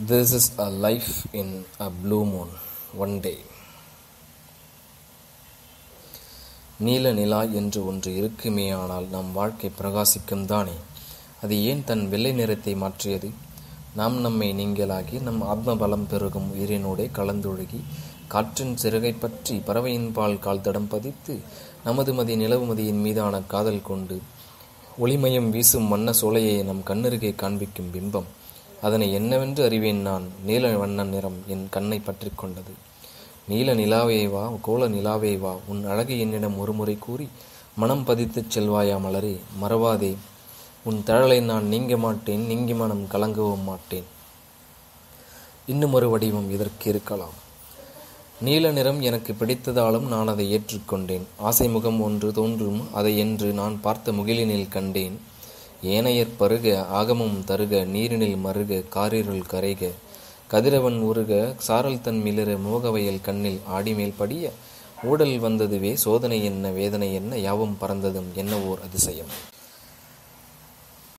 This is a life in a blue moon. One day. நீல நிலா என்று ஒன்று இருக்குமேயானால் நம் வாழ்க்கை பிரகாசிக்கும் தானே. அது ஏன் தன் வெள்ளை நிறத்தை மாற்றியது? நாம் நம்மை நீங்களாகி நம் ஆத்ம பலம் பெருகும் உயிரினோடே கலந்தொழுகி காற்றின் சிறகை பற்றி பறவையின் பால் கால் தடம் பதித்து நமது மதி நிலவுமதியின் மீதான காதல் கொண்டு ஒளிமயம் வீசும் வண்ண சோலையை நம் கண்ணருகே காண்பிக்கும் பிம்பம். அதனை என்னவென்று அறிவேன் நான். நீல வண்ண நிறம் என் கண்ணை பற்றி கொண்டது. நீல நிலாவே வா, கோல நிலாவே வா, உன் அழகை என்னிடம் ஒருமுறை கூறி மனம் பதித்துச் செல்வாயா மலரே. மறவாதே, உன் தழலை நான் நீங்க மாட்டேன், நீங்கி மனம் கலங்கவும் மாட்டேன். இன்னும் ஒரு வடிவம் இதற்கு இருக்கலாம். நீல நிறம் எனக்கு பிடித்ததாலும் நான் அதை ஏற்றுக்கொண்டேன். ஆசை முகம் ஒன்று தோன்றும் அதை என்று நான் பார்த்த முகிலினில் கண்டேன். ஏனையர் பருக ஆகமும் தருக நீரினில் மருக காரிருள் கரைக கதிரவன் உருக சாரல் தன் மிளிர மோகவயல் கண்ணில் ஆடிமேல் படிய ஊடல் வந்ததுவே சோதனை என்ன வேதனை என்ன யாவும் பறந்ததும் என்ன ஓர் அதிசயம்.